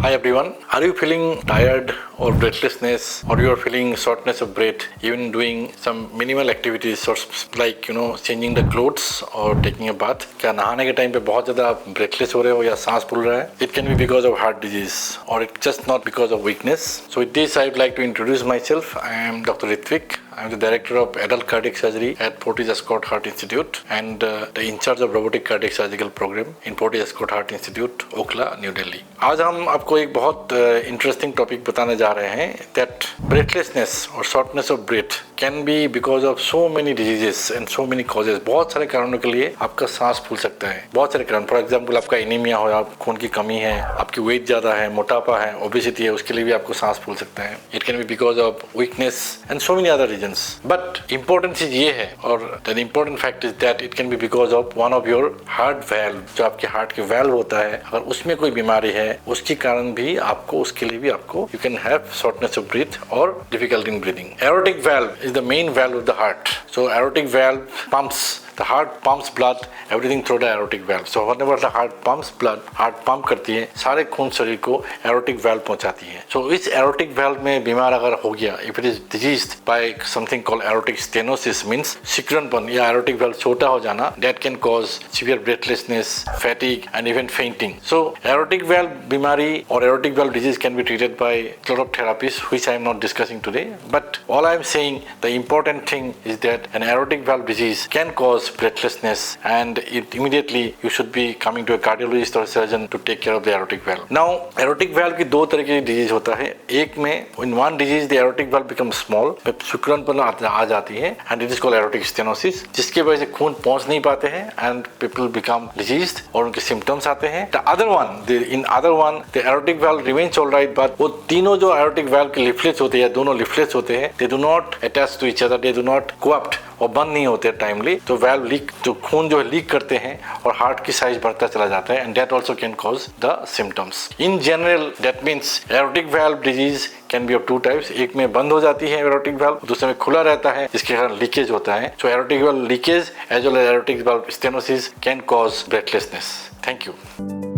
Hi everyone. Are you feeling tired or breathlessness, or you are feeling shortness of breath, even doing some minimal activities or like changing the clothes or taking a bath? क्या नहाने के time पे बहुत ज़्यादा आप breathless हो रहे हो या सांस फूल रहा है? It can be because of heart disease or it's just not because of weakness. So with this, I'd like to introduce myself. I am Dr. Ritvik. I am the director of adult cardiac surgery at Fortis Escort Heart Institute and the in charge of robotic cardiac surgical program in Fortis Escort Heart Institute, Okhla, New Delhi. आज हम आपको एक बहुत interesting topic बताने जा रहे हैं that breathlessness और shortness of breath can be because of so many diseases and so many causes. बहुत सारे कारणों के लिए आपका सांस फूल सकता है। बहुत सारे कारण, फॉर एग्जाम्पल आपका एनीमिया हो, आप खून की कमी है, आपकी वेट ज़्यादा है, मोटापा है, ओबेसिटी है, उसके लिए भी आपको सांस फूल सकता है। It can be because of weakness and so many other reasons. But important चीज ये है और the important fact is that it can be because of one of your heart valve. जो आपके हार्ट के वैल्व होता है, अगर उसमें कोई बीमारी है, उसके कारण भी आपको, उसके लिए भी आपको you can have shortness of breath और difficulty in breathing. Aortic valve is the main valve of the heart. So aortic valve pumps, the heart pumps blood, everything through the aortic valve. So whenever the heart pumps blood, heart pump करती है, सारे खून शरीर को aortic valve पहुंचाती है। So इस aortic valve में बीमार अगर हो गया, if it is diseased by something called aortic stenosis, means सिकुड़नपन या aortic valve छोटा हो जाना, that can cause severe breathlessness, fatigue and even fainting. So aortic valve बीमारी और aortic valve disease can be treated by a lot of therapies, which I am not discussing today. But all I am saying, the important thing is that an aortic valve disease can cause breathlessness and it immediately you should be coming to a cardiologist or surgeon to take care of the aortic valve. Now aortic valve की दो तरह की disease होता है। एक में in one disease the aortic valve becomes small, सिकुड़नपन आ जाती है and it is called aortic stenosis, जिसकी वजह से खून पहुंच नहीं पाते हैं and people become diseased और उनके symptoms आते हैं। The other one, in other one the aortic valve remains all right, but वो तीनों जो aortic valve के leaflets होते हैं, दोनों leaflets होते हैं, they do not attach to each other, they do not co-opt और बंद नहीं होते टाइमली, तो वैल्व लीक, जो खून जो लीक करते हैं और हार्ट की साइज बढ़ता चला जाता है and that also can cause the symptoms. In general that means aortic valve disease can be of two types. एक में बंद हो जाती है एरोटिक वैल्व, दूसरे में खुला रहता है जिसके कारण लीकेज होता है। So aortic valve leakage as well as aortic valve stenosis can cause breathlessness. Thank you.